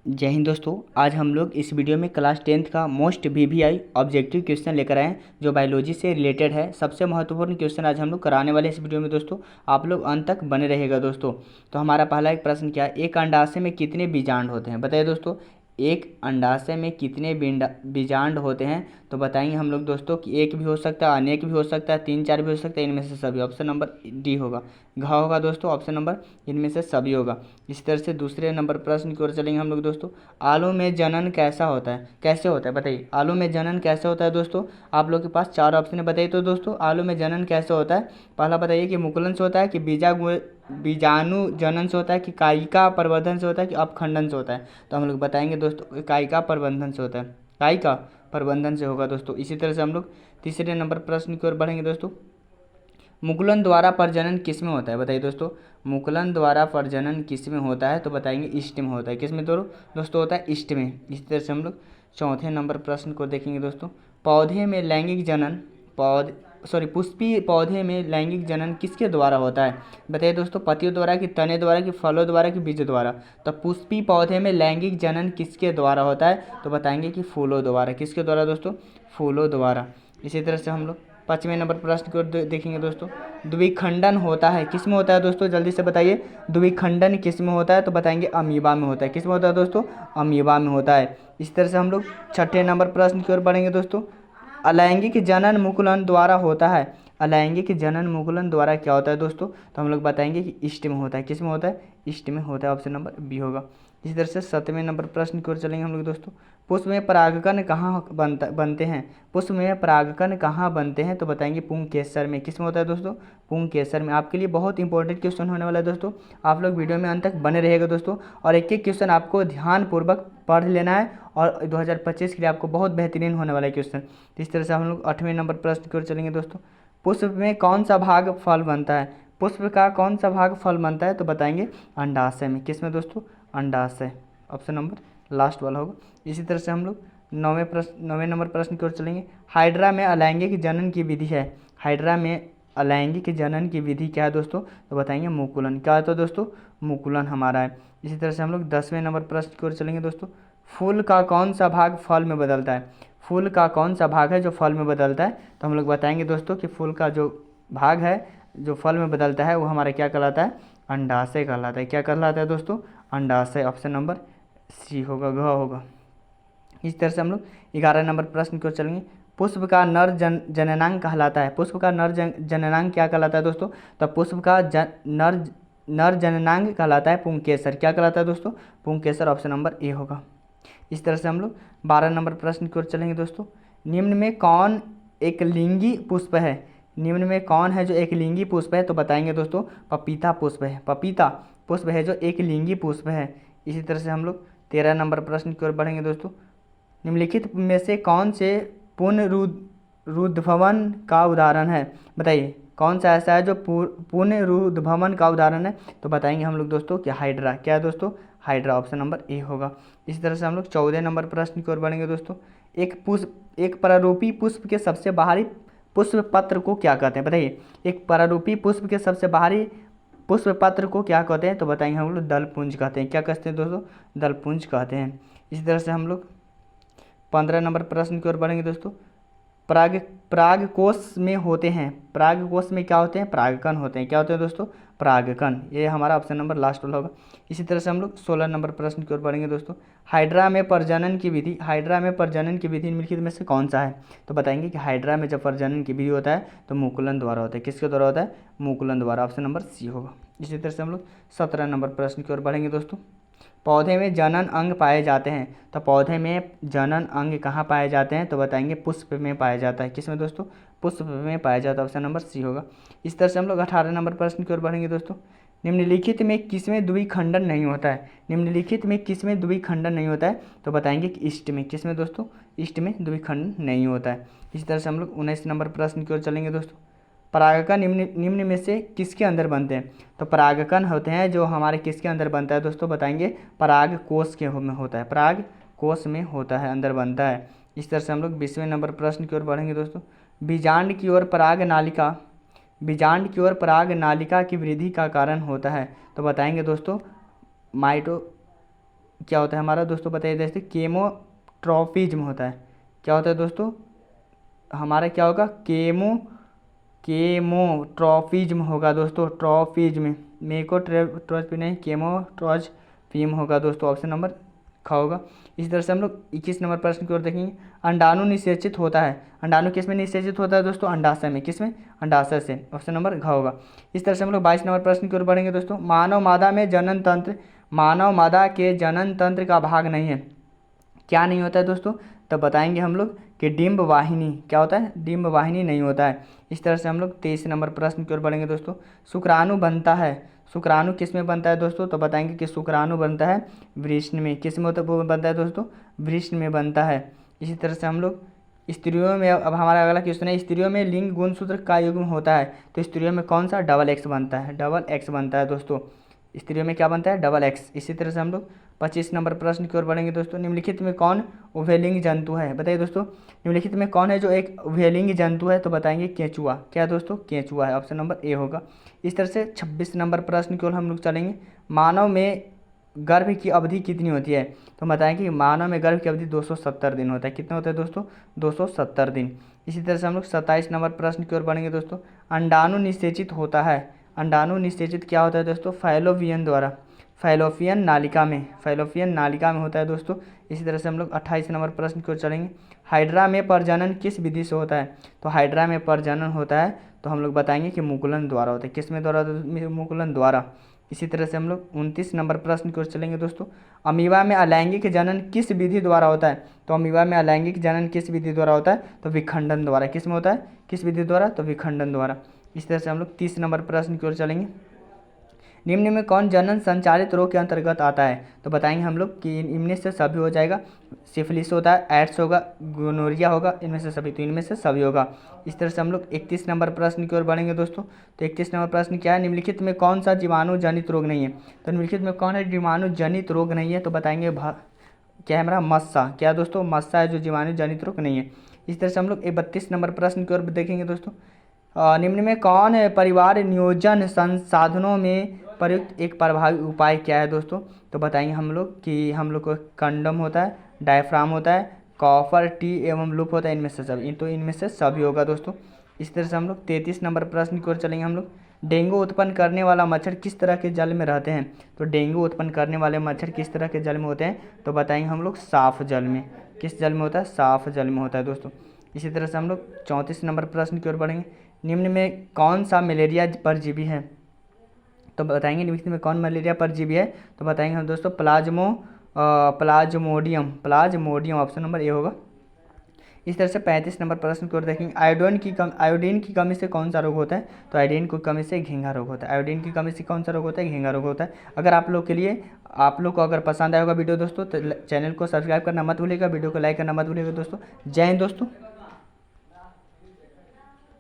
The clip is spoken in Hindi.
जय हिंद दोस्तों। आज हम लोग इस वीडियो में क्लास 10th का मोस्ट वीवीआई ऑब्जेक्टिव क्वेश्चन लेकर आए हैं जो बायोलॉजी से रिलेटेड है। सबसे महत्वपूर्ण क्वेश्चन आज हम लोग कराने वाले हैं इस वीडियो में दोस्तों। आप लोग अंत तक बने रहेगा दोस्तों। तो हमारा पहला एक प्रश्न क्या है, एक अंडाशय में कितने बीजांड होते हैं? बताइए दोस्तों, एक अंडाशय में कितने बीजांड होते हैं? तो बताएंगे हम लोग दोस्तों कि एक भी हो सकता है, अनेक भी हो सकता है, 3 4 भी हो सकता है, इनमें से सभी। ऑप्शन नंबर डी होगा, घ होगा दोस्तों। ऑप्शन नंबर इनमें से सभी होगा। इस तरह से दूसरे नंबर प्रश्न की ओर चलेंगे हम लोग दोस्तों। आलू में जनन कैसा होता है, कैसे होता है? बताइए, आलू में जनन कैसे होता है दोस्तों? आप लोग के पास 4 ऑप्शन है, बताइए तो दोस्तों आलू में जनन कैसे होता है। पहला बताइए कि मुकुलन से होता है, कि बीजाणु जनन से होता है, कि कायिका प्रवर्धन से होता है, कि अपखंडन से होता है। तो हम लोग बताएंगे दोस्तों कायिका प्रबंधन से होता है, कायिका प्रबंधन से होगा दोस्तों। इसी तरह से हम लोग तीसरे नंबर प्रश्न की ओर बढ़ेंगे दोस्तों। मुकुलन द्वारा प्रजनन किस में होता है? बताइए दोस्तों, मुकुलन द्वारा प्रजनन किस में होता है? तो बताएंगे ईस्ट में होता है। किस में दोस्तों होता है? ईस्ट में। इसी तरह से हम लोग चौथे नंबर प्रश्न को देखेंगे दोस्तों। पौधे में लैंगिक जनन पुष्पीय पौधे में लैंगिक जनन किसके द्वारा होता है? बताइए दोस्तों, पतियों द्वारा, कि तने द्वारा, कि फलों द्वारा, कि बीज द्वारा। तो पुष्पीय पौधे में लैंगिक जनन किसके द्वारा होता है? तो बताएंगे कि फूलों द्वारा। किसके द्वारा दोस्तों? फूलों द्वारा। इसी तरह से हम लोग 5वें नंबर प्रश्न की ओर देखेंगे दोस्तों। द्विखंडन होता है किस में होता है दोस्तों? जल्दी से बताइए, द्विखंडन किस में होता है? तो बताएंगे अमीबा में होता है। किस में होता है दोस्तों? अमीबा में होता है। इस तरह से हम लोग छठे नंबर प्रश्न की ओर बढ़ेंगे दोस्तों। अलैंगिक जनन मुकुलन द्वारा होता है। अलैंगिक जनन मुकुलन द्वारा क्या होता है दोस्तों? तो हम लोग बताएंगे कि ईस्ट में होता है। किस में होता है? ईस्ट में होता है। ऑप्शन नंबर बी होगा। इसी तरह से 7वें नंबर प्रश्न की ओर चलेंगे हम लोग दोस्तों। पुष्प में परागकण कहाँ बनते हैं? पुष्प में परागकण कहाँ बनते हैं? तो बताएंगे पुंकेसर में। किस में होता है दोस्तों? पुंकेसर में। आपके लिए बहुत इंपॉर्टेंट क्वेश्चन होने वाला है दोस्तों। आप लोग वीडियो में अंत तक बने रहिएगा दोस्तों, और एक एक क्वेश्चन आपको ध्यानपूर्वक पढ़ लेना है, और 2025 के लिए आपको बहुत बेहतरीन होने वाला है क्वेश्चन। इस तरह से हम लोग 8वें नंबर प्रश्न की ओर चलेंगे दोस्तों। पुष्प में कौन सा भाग फल बनता है? पुष्प का कौन सा भाग फल बनता है? तो बताएंगे अंडाशय में। किस में दोस्तों? अंडाशय। ऑप्शन नंबर लास्ट वाला होगा। इसी तरह से हम लोग 9वें नंबर प्रश्न की ओर चलेंगे। हाइड्रा में अलैंगिक जनन की विधि है। हाइड्रा में अलैंगिक जनन की विधि क्या है दोस्तों? तो बताएंगे मुकुलन। क्या है तो दोस्तों? मुकुलन हमारा है। इसी तरह से हम लोग 10वें नंबर प्रश्न की ओर चलेंगे दोस्तों। फूल का कौन सा भाग फल में बदलता है? फूल का कौन सा भाग है जो फल में बदलता है? तो हम लोग बताएंगे दोस्तों कि फूल का जो भाग है जो फल में बदलता है वो हमारा क्या कहलाता है? अंडाशय कहलाता है। क्या कहलाता है दोस्तों? अंडाशय। ऑप्शन नंबर सी होगा, घ होगा। इस तरह से हम लोग 11 नंबर प्रश्न की ओर चलेंगे। पुष्प का नर जननांग कहलाता है। पुष्प का नर जननांग क्या कहलाता है दोस्तों? तो पुष्प का नर जननांग कहलाता है पुंकेसर। क्या कहलाता है दोस्तों? पुंकेसर। ऑप्शन नंबर ए होगा। इस तरह से हम लोग 12 नंबर प्रश्न की ओर चलेंगे दोस्तों। निम्न में कौन एक लिंगी पुष्प है? निम्न में कौन है जो एक लिंगी पुष्प है? तो बताएंगे दोस्तों पपीता पुष्प है। पपीता पुष्प है जो एक लिंगी पुष्प है। इसी तरह से हम लोग 13 नंबर प्रश्न की ओर बढ़ेंगे दोस्तों। निम्नलिखित में से कौन से पुनरुद्भवन का उदाहरण है? बताइए, कौन सा ऐसा है जो पुनरुद्भवन का उदाहरण है? तो बताएंगे हम लोग दोस्तों कि हाइड्रा। क्या है दोस्तों? हाइड्रा। ऑप्शन नंबर ए होगा। इसी तरह से हम लोग 14 नंबर प्रश्न की ओर बढ़ेंगे दोस्तों। एक परारूपी पुष्प के सबसे बाहरी पुष्प पत्र को क्या कहते हैं? बताइए, एक परारूपी पुष्प के सबसे बाहरी पुष्प पत्र को क्या कहते हैं? तो बताएंगे हम लोग दलपुंज कहते हैं। क्या कहते हैं दोस्तों? दलपुंज कहते हैं। इसी तरह से हम लोग 15 नंबर प्रश्न की ओर बढ़ेंगे दोस्तों। परागकोश में होते हैं। परागकोश में क्या होते हैं? परागकण होते हैं। क्या होते हैं दोस्तों? परागकण। ये हमारा ऑप्शन नंबर लास्ट वाला होगा। इसी तरह से हम लोग 16 नंबर प्रश्न की ओर बढ़ेंगे दोस्तों। हाइड्रा में प्रजनन की विधि निम्नलिखित में से कौन सा है? तो बताएंगे कि हाइड्रा में जब प्रजनन की विधि होता है तो मुकुलन द्वारा होता है। किसके द्वारा होता है? मुकुलन द्वारा। ऑप्शन नंबर सी होगा। इसी तरह से हम लोग 17 नंबर प्रश्न की ओर बढ़ेंगे दोस्तों। पौधे में जनन अंग पाए जाते हैं। तो पौधे में जनन अंग कहाँ पाए जाते हैं? तो बताएंगे पुष्प में पाया जाता है। किस में दोस्तों? पुष्प में पाया जाता है। ऑप्शन नंबर सी होगा। इस तरह से हम लोग 18 नंबर प्रश्न की ओर बढ़ेंगे दोस्तों। निम्नलिखित में किसमें द्विखंडन नहीं होता है? निम्नलिखित में किसमें द्विखंडन नहीं होता है? तो बताएंगे कि ईस्ट में। किस में दोस्तों? ईस्ट में द्विखंडन नहीं होता है। इसी तरह से हम लोग 19 नंबर प्रश्न की ओर चलेंगे दोस्तों। परागकण निम्न में से किसके अंदर बनते हैं? तो परागकण होते हैं जो हमारे किसके अंदर बनता है दोस्तों? बताएंगे पराग कोश में होता है। पराग कोश में होता है, अंदर बनता है। इस तरह से हम लोग 20वें नंबर प्रश्न की ओर बढ़ेंगे दोस्तों। बीजांड की ओर पराग नालिका की वृद्धि का कारण होता है। तो बताएंगे दोस्तों क्या होता है हमारा दोस्तों, बताइए जैसे केमोट्रॉफिज्म होता है। क्या होता है दोस्तों हमारा, क्या होगा, केमोट्रॉफिज्म होगा दोस्तों, ट्रॉफिज्म, मेकोट्रॉफी नहीं, केमोट्रॉफिज्म होगा दोस्तों, ऑप्शन नंबर ख होगा। इसी तरह से हम लोग 21 नंबर प्रश्न की ओर देखेंगे। अंडाणु निषेचित होता है, अंडाणु किस में निषेचित होता है दोस्तों, अंडाशय में, किस में, अंडाशय से, ऑप्शन नंबर घ होगा। इस तरह से हम लोग 22 नंबर प्रश्न की ओर बढ़ेंगे दोस्तों। मानव मादा में जनन तंत्र, मानव मादा के जनन तंत्र का भाग नहीं है, क्या नहीं होता है दोस्तों, तब बताएंगे हम लोग कि डिंब वाहिनी, क्या होता है, डिंब वाहिनी नहीं होता है। इस तरह से हम लोग 23 नंबर प्रश्न की ओर बढ़ेंगे दोस्तों। शुक्राणु बनता है, शुक्राणु किस में बनता है दोस्तों, तो बताएंगे कि शुक्राणु बनता है वृषण में, किस में होता है, वो बनता है दोस्तों, वृषण में बनता है। इसी तरह से हम लोग स्त्रियों में, अब हमारा अगला क्वेश्चन है, स्त्रियों में लिंग गुणसूत्र का युग्म होता है, तो स्त्रियों में कौन सा, डबल एक्स बनता है, डबल एक्स बनता है दोस्तों, स्त्रियों में क्या बनता है, डबल एक्स। इसी तरह से हम लोग 25 नंबर प्रश्न की ओर बढ़ेंगे दोस्तों। निम्नलिखित में कौन उभयलिंगी जंतु है, बताइए दोस्तों, निम्नलिखित में कौन है जो एक उभयलिंगी जंतु है, तो बताएंगे केंचुआ, क्या है दोस्तों, केंचुआ है, ऑप्शन नंबर ए होगा। इस तरह से 26 नंबर प्रश्न की ओर हम लोग चलेंगे। मानव में गर्भ की अवधि कितनी होती है, तो बताएंगे कि मानव में गर्भ की अवधि 270 दिन होता है, कितना होता है दोस्तों, 270 दिन। इसी तरह से हम लोग 27 नंबर प्रश्न की ओर बढ़ेंगे दोस्तों। अंडाणु निषेचित होता है, अंडाणु निषेचित क्या होता है दोस्तों, फैलोपियन द्वारा, फैलोपियन नालिका में, फैलोपियन नालिका में होता है दोस्तों। इसी तरह से हम लोग 28 नंबर प्रश्न की ओर चलेंगे। हाइड्रा में प्रजनन किस विधि से होता है, तो हाइड्रा में प्रजनन होता है, तो हम लोग बताएंगे कि मुकुलन द्वारा होता है, किस में द्वारा, मुकुलन द्वारा। इसी तरह से हम लोग 29 नंबर प्रश्न की ओर चलेंगे दोस्तों। अमीबा में अलैंगिक जनन किस विधि द्वारा होता है, तो अमीबा में अलैंगिक जनन किस विधि द्वारा होता है, तो विखंडन द्वारा, किस में होता है, किस विधि द्वारा, तो विखंडन द्वारा। इस तरह से हम लोग 30 नंबर प्रश्न की ओर चलेंगे। निम्न में कौन जनन संचालित रोग के अंतर्गत आता है, तो बताएंगे हम लोग कि इनमें से सभी हो जाएगा, सिफिलिस होता है, एड्स होगा, गोनोरिया होगा, इनमें से सभी, तो इनमें से सभी होगा। इस तरह से हम लोग 31 नंबर प्रश्न की ओर बढ़ेंगे दोस्तों। तो 31 नंबर प्रश्न क्या है, निम्नलिखित में कौन सा जीवाणु जनित रोग नहीं है, तो निम्नलिखित में कौन है जीवाणु जनित रोग नहीं है, तो बताएंगे क्या है हमारा, मस्सा, क्या दोस्तों, मस्सा है जो जीवाणु जनित रोग नहीं है। इस तरह से हम लोग 32 नंबर प्रश्न की ओर देखेंगे दोस्तों। निम्न में कौन है परिवार नियोजन संसाधनों में प्रयुक्त एक प्रभावी उपाय क्या है दोस्तों, तो बताएंगे हम लोग कि हम लोग को कंडोम होता है, डायफ्राम होता है, कॉपर टी एवं लूप होता है, इनमें से सभी, तो इनमें से सभी होगा दोस्तों। इस तरह से हम लोग 33 नंबर प्रश्न की ओर चलेंगे हम लोग। डेंगू उत्पन्न करने वाला मच्छर किस तरह के जल में रहते हैं, तो डेंगू उत्पन्न करने वाले मच्छर किस तरह के जल में होते हैं, तो बताएंगे हम लोग साफ जल में, किस जल में होता है, साफ जल में होता है दोस्तों। इसी तरह से हम लोग 34 नंबर प्रश्न की ओर बढ़ेंगे। निम्न में कौन सा मलेरिया परजीवी है, तो बताएंगे निम्न में कौन मलेरिया परजीवी है, तो बताएंगे हम दोस्तों प्लाज्मोडियम, ऑप्शन नंबर ए होगा। इस तरह से 35 नंबर प्रश्न की ओर देखेंगे। आयोडीन की कमी से कौन सा रोग होता है, तो आयोडीन की कमी से घेंघा रोग होता है, आयोडीन की कमी से कौन सा रोग होता है, घेंघा रोग होता है। अगर आप लोग के लिए, आप लोग को अगर पसंद आया होगा वीडियो दोस्तों, तो चैनल को सब्सक्राइब करना मत भूलिएगा, वीडियो को लाइक करना मत भूलिएगा दोस्तों। जय हिंद दोस्तों।